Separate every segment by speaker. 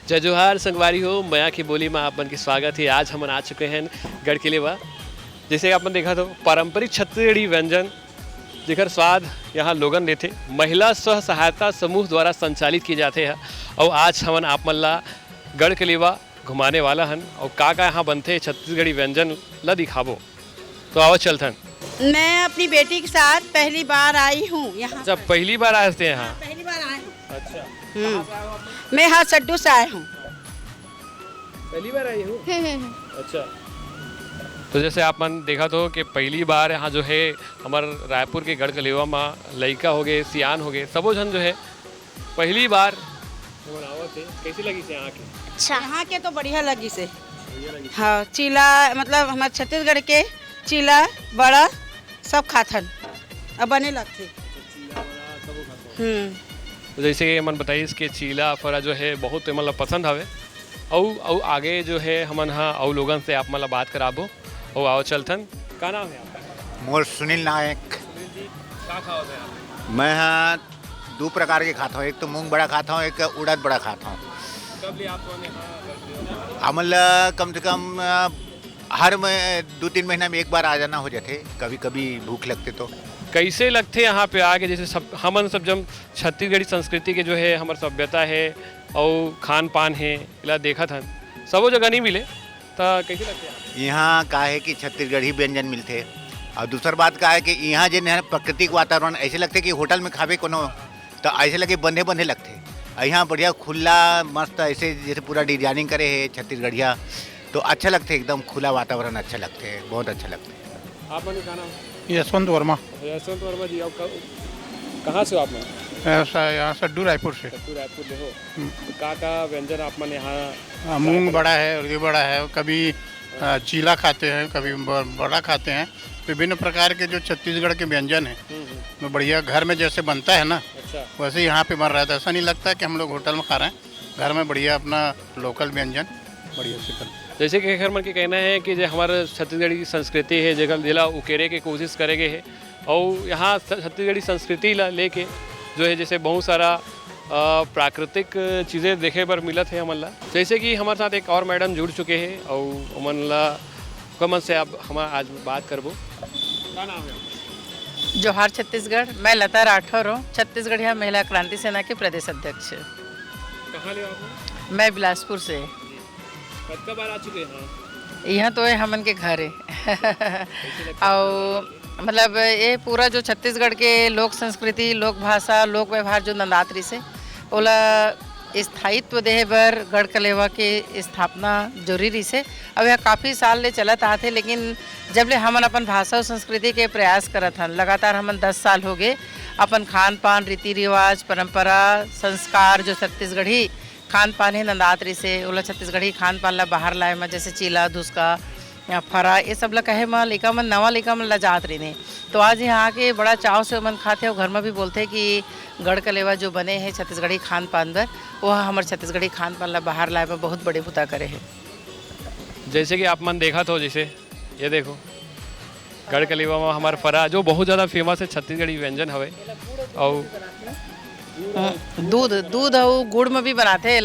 Speaker 1: जय जोहार संगवारी हो मया की बोली में आप मन की स्वागत है। आज हम आ चुके हैं गढ़ किले वा। जैसे आपने देखा तो पारंपरिक छत्तीसगढ़ी व्यंजन जेकर स्वाद यहाँ लोगन लेते महिला स्व सहायता समूह द्वारा संचालित किए जाते हैं। और आज हमन आप मन ला गढ़ किलेवा घुमाने वाला हन और का यहाँ बनते छत्तीसगढ़ी व्यंजन ला दिखाबो। तो आओ चलथन।
Speaker 2: मैं अपनी बेटी के साथ पहली बार आई हूँ यहाँ।
Speaker 1: जब पहली बार आए थे यहाँ?
Speaker 2: पहली बार आई हूँ।
Speaker 1: अच्छा,
Speaker 2: मैं यहाँ सड्डू से आया हूँ।
Speaker 1: पहली बार आई हूँ। अच्छा, तो जैसे आप मन देखा तो कि पहली बार यहाँ जो है हमारे रायपुर के गढ़ कलेवा में लड़का हो गए सियान हो गए सबो जन जो है पहली बार कैसी लगी से यहाँ की?
Speaker 2: अच्छा, यहाँ के तो बढ़िया लगी से। हाँ, चीला मतलब हमारे छत्तीसगढ़ के चीला बड़ा सब खाथन अब बने लगते।
Speaker 1: तो जैसे कि मन बताइए इसके चीला फरा जो है बहुत मतलब पसंद हवे और आगे जो है हमन हाँ और लोगन से आप मतलब बात कराबो और आओ चलथन। का नाम है आपका?
Speaker 3: मोर सुनील नायक।
Speaker 1: क्या खाओ आप?
Speaker 3: मैं हाँ दो प्रकार के खाता हूँ, एक तो मूंग बड़ा खाता हूँ, एक उड़द बड़ा खाता हूँ।
Speaker 1: कब लिए आपको
Speaker 3: अमल कम से कम हर 2-3 महीना में एक बार आ जाना हो जाते, कभी कभी भूख लगते तो।
Speaker 1: कैसे लगते यहाँ पे आके? जैसे सब हमन सब जब छत्तीसगढ़ी संस्कृति के जो है हमारी सभ्यता है और खान पान है इला देखा था सबो जगह नहीं मिले तो कैसे लगते हैं
Speaker 3: यहाँ का है कि छत्तीसगढ़ी व्यंजन मिलते। और दूसर बात का है कि यहाँ जो है प्राकृतिक वातावरण ऐसे लगते कि होटल में खावे कोनो तो ऐसे लगे बंधे बंधे लगते। यहाँ बढ़िया खुला मस्त ऐसे जैसे पूरा डिजाइनिंग करे है छत्तीसगढ़िया तो अच्छा लगते, एकदम खुला वातावरण अच्छा लगते है, बहुत अच्छा लगते है।
Speaker 1: आप मन का नाम?
Speaker 4: यशवंत वर्मा।
Speaker 1: यशवंत वर्मा जी, आप कहाँ से हो आप?
Speaker 4: यहाँ सड्डू रायपुर से।
Speaker 1: रायपुर में हो तो का व्यंजन आप मन यहाँ?
Speaker 4: मूंग बड़ा है, उड़द बड़ा है, कभी चीला खाते हैं, कभी बड़ा खाते हैं। विभिन्न प्रकार के जो छत्तीसगढ़ के व्यंजन हैं तो बढ़िया घर में जैसे बनता है ना।
Speaker 1: अच्छा,
Speaker 4: वैसे यहाँ पे बन रहा था। ऐसा नहीं लगता कि हम लोग होटल में खा रहे हैं, घर में बढ़िया अपना लोकल व्यंजन बढ़िया से कर।
Speaker 1: जैसे कि खैर मन के कहना है कि जो हमारे छत्तीसगढ़ी संस्कृति है जगह जिला उकेरे के कोशिश करेंगे है और यहाँ छत्तीसगढ़ी संस्कृति ला लेके जो है जैसे बहुत सारा प्राकृतिक चीज़ें देखे पर मिलत है हमन ला। जैसे कि हमारे साथ एक और मैडम जुड़ चुके हैं और हमन ला कमन से आप हम आज बात करबो। क्या नाम है?
Speaker 5: जोहार छत्तीसगढ़। मैं लता राठौर हूँ, छत्तीसगढ़िया महिला क्रांति सेना के प्रदेश अध्यक्ष।
Speaker 1: कहाँ ले आप?
Speaker 5: मैं बिलासपुर से।
Speaker 1: कब बार आ चुके हैं?
Speaker 5: यहाँ तो है हमन के घर है और मतलब ये पूरा जो छत्तीसगढ़ के लोक संस्कृति, लोक भाषा, लोक व्यवहार जो नवरात्रि से ओला स्थायित्व देहे बर गढ़ कलेवा के स्थापना जरूरी से। अब यह काफ़ी साल ले चलत आते, लेकिन जब ले हमन अपन भाषा और संस्कृति के प्रयास करत हन लगातार हमन 10 साल हो गए अपन खान पान, रीति रिवाज, परंपरा, संस्कार जो छत्तीसगढ़ी खान पान है नवरात्रि से ओला छत्तीसगढ़ी खान पान ला बाहर लाए में जैसे चीला, धुसका या फरा ये सब ला कहे में लइका मन नवा लइका मन ला जात रही। तो आज यहाँ के बड़ा चाव से मन खाते और घर में भी बोलते हैं कि गढ़ कलेवा जो बने हैं छत्तीसगढ़ी खान पान बर वो हमारे छत्तीसगढ़ी खान पान ला बाहर लाए में बहुत बड़े भूता करे है।
Speaker 1: जैसे कि आप मन देखा तो जैसे ये देखो गढ़ कलेवा में हमारा फरा जो बहुत ज़्यादा फेमस है छत्तीसगढ़ी व्यंजन हवे और
Speaker 5: दूध और गुड़ में भी बनाते हैं।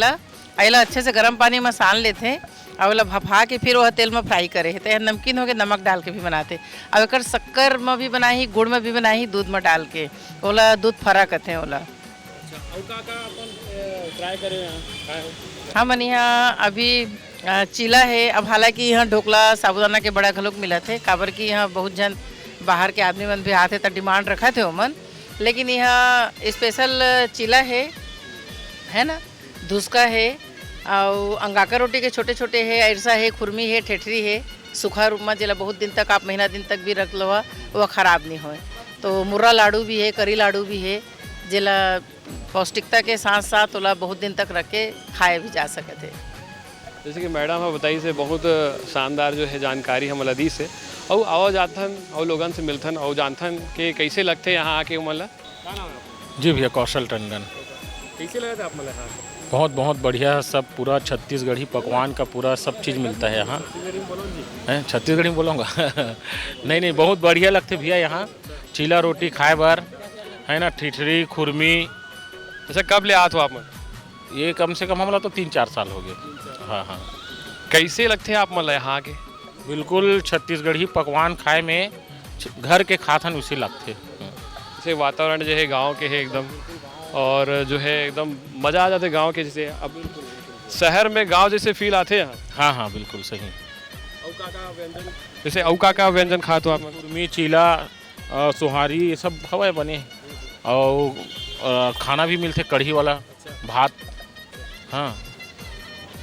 Speaker 5: एला अच्छे से गर्म पानी में सान लेते हैं और ओला भफा के फिर वह तेल में फ्राई करे तो नमकीन हो के नमक डाल के भी बनाते। अब एक शक्कर में भी बनाई, गुड़ में भी बनाई, दूध में डाल के ओला दूध फरा कहते हैं ओला। हम यहाँ अभी चीला है। अब हालांकि यहाँ ढोकला साबुदाना के बड़ा घलोक मिला थे काबर की यहाँ बहुत जन बाहर के आदमी मन भी आते तो डिमांड रखा थे ओमन, लेकिन यहाँ स्पेशल चीला है ना, धुसका है और अंगाका रोटी के छोटे छोटे है, अरसा है, खुरमी है, ठेठरी है, सूखा रूप में जिला बहुत दिन तक आप महीना दिन तक भी रख लो वह ख़राब नहीं होए। तो मुर्रा लाडू भी है, करी लाडू भी है जिला पौष्टिकता के साथ साथ ओला बहुत दिन तक रख के खाए भी जा सकते थे।
Speaker 1: जैसे कि मैडम हम बताई से बहुत शानदार जो है जानकारी हम लदी से और आओ जाथन और लोगन से मिलथन और जानथन कि कैसे लगते यहाँ आके मतलब।
Speaker 6: जी भैया, कौशल टंडन।
Speaker 1: कैसे लगा था आप मतलब यहाँ?
Speaker 6: बहुत बहुत बढ़िया, सब पूरा छत्तीसगढ़ी पकवान का पूरा सब चीज़ मिलता है यहाँ। छत्तीसगढ़ी में बोलूँगा नहीं बहुत बढ़िया लगते भैया यहाँ। चीला रोटी खाए बार है ना, ठिठरी, खुरमी।
Speaker 1: अच्छा, कब ले आत हो आप?
Speaker 6: ये कम से कम हमारा तो 3-4 साल हो गए। हाँ हाँ,
Speaker 1: कैसे लगते हैं आप मतलब यहाँ के?
Speaker 6: बिल्कुल छत्तीसगढ़ी पकवान खाए में घर के खाथन उसी लगते।
Speaker 1: जैसे वातावरण जो है गांव के है एकदम, और जो है एकदम मज़ा आ जाता है गांव के जैसे। अब शहर में गांव जैसे फील आते हैं यहाँ।
Speaker 6: हाँ हाँ बिल्कुल सही।
Speaker 1: जैसे औका का व्यंजन खा तो आप?
Speaker 6: कुर्मी, चीला, सोहारी ये सब हवा बने और खाना भी मिलते, कढ़ी वाला भात। हाँ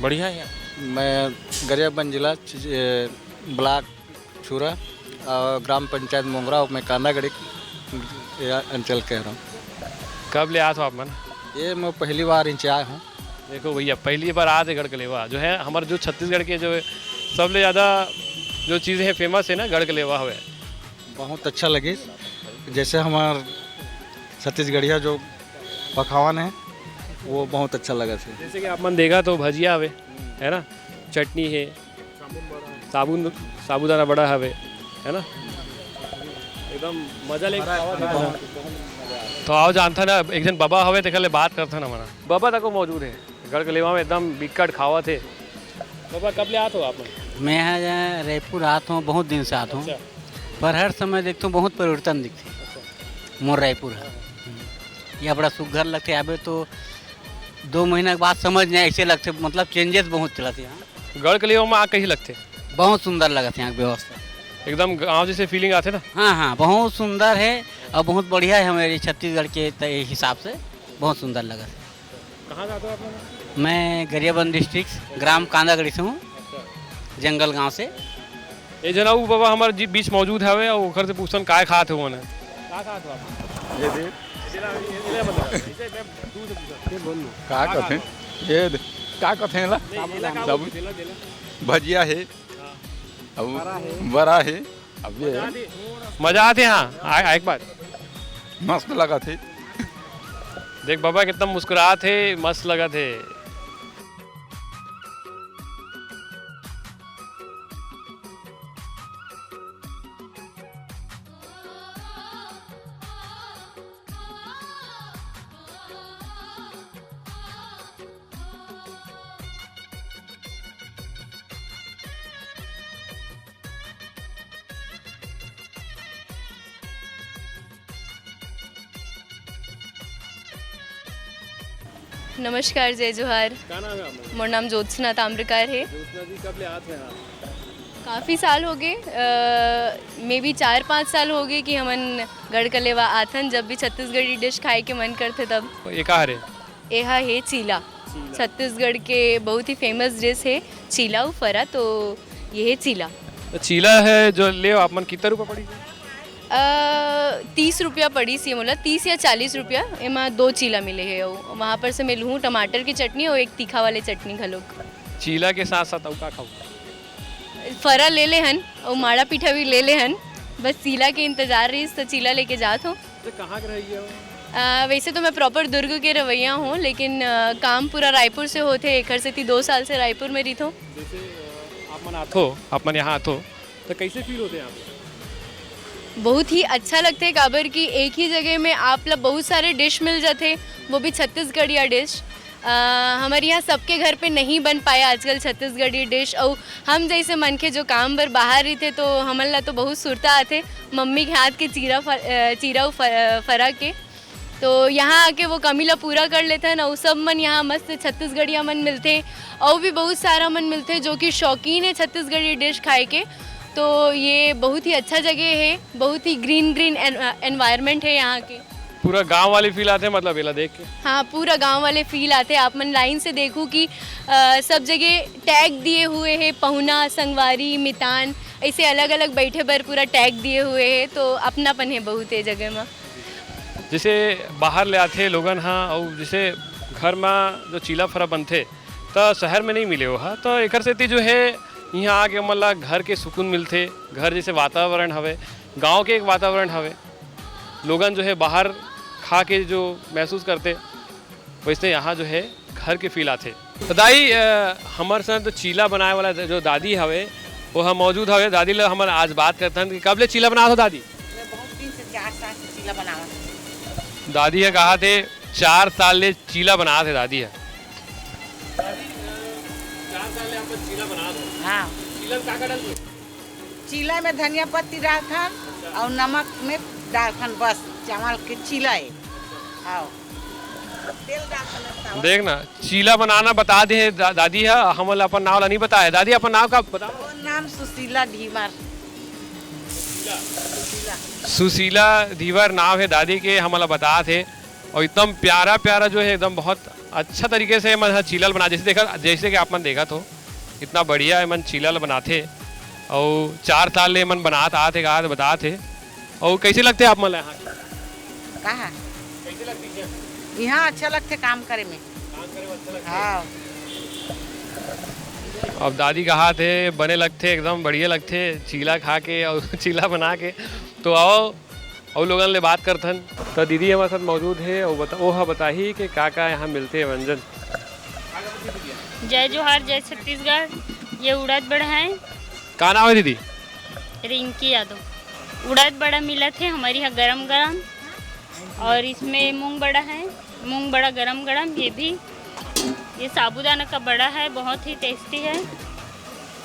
Speaker 6: बढ़िया है यहाँ।
Speaker 7: मैं गरियाबंद जिला ब्लॉक छुरा और ग्राम पंचायत मोंगरा, मैं कांदागढ़ी अंचल कह रहा हूँ।
Speaker 1: कब ले आए हो आप मन?
Speaker 7: ये मैं पहली बार इंच आया हूँ।
Speaker 1: देखो भैया, पहली बार आज गढ़कलेवा जो है हमारे जो छत्तीसगढ़ के जो सबसे ज़्यादा जो चीज़ें हैं फेमस है ना, गढ़कलेवा हुए।
Speaker 7: बहुत अच्छा लगे, जैसे हमार छत्तीसगढ़िया जो पकवान है वो बहुत अच्छा लगा था।
Speaker 1: जैसे कि आप मन देखा तो भजिया हवे है ना, चटनी है, साबुदाना बड़ा हवे है ना, एकदम मजा लेके। तो आओ जानता ना एक जन बाबा हवे ते कल बात करता ना मना बाबा तक मौजूद है गढ़कलेवा में, एकदम बिकट खावा थे। बाबा कब ले आते हो आप?
Speaker 8: मैं यहाँ रायपुर आता हूँ, बहुत दिन से आता हूँ। पर हर समय देखता हूँ बहुत परिवर्तन दिखते। मोर रायपुर है, यह बड़ा सुघर लगते। आबे तो 2 महीना के बाद समझ नहीं ऐसे लगते, मतलब चेंजेस बहुत चलते यहाँ।
Speaker 1: गढ़कलेवा में आग कैसे लगते?
Speaker 8: बहुत सुंदर लगा था यहाँ की व्यवस्था,
Speaker 1: एकदम गाँव जैसे फीलिंग आते ना।
Speaker 8: हाँ हाँ, बहुत सुंदर है और बहुत बढ़िया है हमारे छत्तीसगढ़ के हिसाब से, बहुत सुंदर लगा।
Speaker 1: कहाँ जाते हो आप?
Speaker 8: मैं गरियाबंद डिस्ट्रिक्ट ग्राम कांदागढ़ी से हूँ, जंगल गांव से।
Speaker 1: ये जना वो बाबा हमारे बीच मौजूद है और ओकर से पूछन काय खाते हो? ना का खाते हो आप?
Speaker 9: ये दे का कथे, ये का कथे ला सब भजिया है अब बड़ा है। अब ये
Speaker 1: मजा आते यहाँ एक बार,
Speaker 9: मस्त लगा थे।
Speaker 1: देख बाबा कितना मुस्कुराते थे, मस्त लगा थे।
Speaker 10: नमस्कार, जय जोहार।
Speaker 1: क्या नाम है आपका?
Speaker 10: मोर नाम ज्योत्सना ताम्रकार है।
Speaker 1: ज्योत्सना जी कब ले आते हैं?
Speaker 10: काफ़ी साल हो गए, मे बी 4-5 साल हो गए कि हमन गढ़कलेवा आथन। जब भी छत्तीसगढ़ी डिश खाए के मन करते तब।
Speaker 1: ये कहाँ है?
Speaker 10: यह है चीला, छत्तीसगढ़ के बहुत ही फेमस डिश है चीला उफरा, तो ये है चीला।
Speaker 1: तो चीला है जो ले आप मन कितना रुपये पड़ी?
Speaker 10: 30 रुपया पड़ी सी, मोला 30 या 40 रुपया। एमा 2 चीला मिले है और वहाँ पर से मैं लूँ टमाटर की चटनी और एक तीखा वाले चटनी घलोक।
Speaker 1: चीला के साथ साथ का खाऊँ?
Speaker 10: फरा ले ले हन और माड़ा पीठा भी ले ले हन, बस चीला के इंतजार रही तो चीला लेके जात हो।
Speaker 1: तो कहाँ के रही हो?
Speaker 10: वैसे तो मैं प्रॉपर दुर्ग के रवैया हूँ, लेकिन काम पूरा रायपुर से होते। एक से 2 साल से रायपुर में रही थो।
Speaker 1: जैसे आप मन यहाँ आतो तो कैसे फील होते हैं आप?
Speaker 10: बहुत ही अच्छा लगता है काबर कि एक ही जगह में आप लोग बहुत सारे डिश मिल जाते, वो भी छत्तीसगढ़िया डिश। हमारे यहाँ सबके घर पे नहीं बन पाया आजकल छत्तीसगढ़ी डिश, और हम जैसे मन के जो काम बर बाहर ही थे तो हमन ला तो बहुत सुरता आते मम्मी के हाथ के चीरा फरा के, तो यहाँ आके वो कमी ला पूरा कर लेते हैं ना। वो सब मन यहाँ मस्त छत्तीसगढ़िया मन मिलते, और भी बहुत सारा मन मिलते जो कि शौकीन है छत्तीसगढ़ी डिश खाए के। तो ये बहुत ही अच्छा जगह है, बहुत ही ग्रीन एनवायरनमेंट है यहाँ के।
Speaker 1: पूरा गांव वाले फील आते हैं मतलब येला देख के?
Speaker 10: हाँ, पूरा गांव वाले फील आते हैं। आप मन लाइन से देखो कि सब जगह टैग दिए हुए हैं, पहुना, संगवारी, मितान, ऐसे अलग अलग बैठे पर पूरा टैग दिए हुए हैं, तो अपनापन है बहुत है जगह में।
Speaker 1: जैसे बाहर ले आते लोगन हाँ, और जैसे घर में जो चीला फरा बनते तो शहर में नहीं मिले हो हाँ, तो एक से जो है यहाँ आके मतलब घर के सुकून मिलते। घर जैसे वातावरण हवे, गांव के एक वातावरण हवे, लोगन जो है बाहर खा के जो महसूस करते वैसे यहाँ जो है घर के फील आते। तो दाई हमारे साथ तो चीला बनाए वाला जो दादी हवे वो हम मौजूद हवे। दादी ले हमारे आज बात करते हैं कि कब ले चीला बना हो दादी?
Speaker 2: बहुत दिन से 4 साल से चीला बना।
Speaker 1: दादी है कहा थे 4 साल ले चीला बना थे दादी है।
Speaker 2: हाँ चीला में धनिया पत्ती डालथन और नमक में डालथन, बस चावल के चीला है। हाँ तेल डालथन।
Speaker 1: देखना चीला बनाना बता दे दादी है, हम अपन नाम नहीं बताया। दादी अपन नाम का बता।
Speaker 2: नाम सुशीला ढीमर।
Speaker 1: सुशीला धीवर नाम है दादी के, हम बता थे। और एकदम प्यारा प्यारा जो है एकदम बहुत अच्छा तरीके से मन चीलल बना, जैसे कि आप मन देखा तो इतना बढ़िया मन चीलल बनाते। और 4 साल ले मन बनाते आते गा बता थे। और कैसे लगते आप मन यहाँ
Speaker 2: कहाँ यहाँ अच्छा लगते काम करे में? हाँ
Speaker 1: अब दादी कहा थे बने लगते एकदम बढ़िया लगते चीला खा के और चीला बना के। तो आओ और लोगन ले बात करथन। तो दीदी हमारे साथ मौजूद है और वो बताही कि का यहाँ मिलते हैं व्यंजन।
Speaker 11: जय जोहार, जय छत्तीसगढ़। ये उड़द बड़ा है।
Speaker 1: का नाम है दीदी?
Speaker 11: रिंकी यादव। उड़द बड़ा मिला थे हमारे यहाँ गरम गरम, और इसमें मूंग बड़ा है, मूंग बड़ा गरम गरम। ये साबूदाना का बड़ा है, बहुत ही टेस्टी है।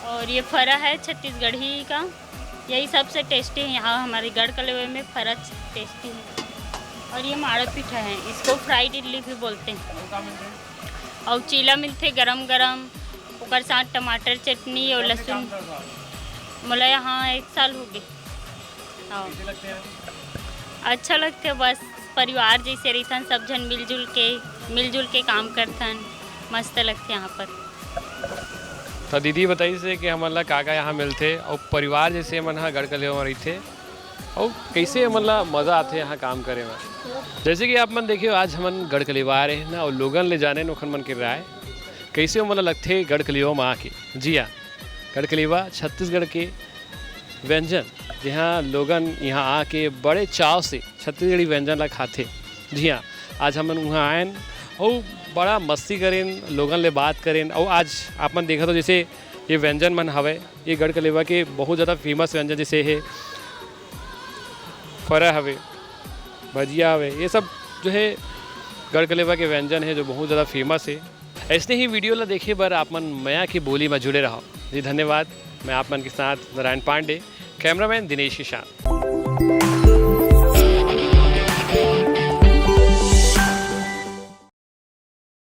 Speaker 11: और ये फरा है छत्तीसगढ़ी का, यही सबसे टेस्टी है यहाँ हमारे गढ़कलेवा में। फरा टेस्टी है। और ये माड़ा पीठा है, इसको फ्राइड इडली भी बोलते हैं। और चीला मिलते गरम गरम, ओकर साथ टमाटर चटनी और लहसुन। मोला यहाँ 1 साल हो गए। हाँ अच्छा लगते, बस परिवार जैसे रहतन, सब जन मिलजुल के काम करतन, मस्त लगते यहाँ पर।
Speaker 1: तो दीदी बताइए से कि हमन ला का यहाँ मिलते और परिवार जैसे मन हा गढ़कलेवा में रहते और कैसे हमन ला मज़ा आते यहाँ काम करे में। जैसे कि आप मन देखिए आज हमन गढ़कलेवा आ रहे हैं ना, और लोगन ले जाने नोखन मन के राय कैसे हमन लगते गढ़कलेवा में आके। जी हाँ, गढ़कलेवा छत्तीसगढ़ के व्यंजन जहाँ लोगन यहाँ आके बड़े चाव से छत्तीसगढ़ी व्यंजन ला खाते। जी हाँ, आज हमन वहाँ आएन और बड़ा मस्ती करें, लोगन ले बात करें। और आज आप मन देखा तो जैसे ये व्यंजन मन हवे, ये गढ़कलेवा के बहुत ज़्यादा फेमस व्यंजन जैसे है फरा हवे, भजिया हवे, ये सब जो है गढ़कलेवा के व्यंजन है जो बहुत ज़्यादा फेमस है। ऐसे ही वीडियो ला देखे बर आप मन मया की बोली में जुड़े रहो। जी धन्यवाद। मैं आप मन के साथ नारायण पांडे, कैमरामैन दिनेश के साथ।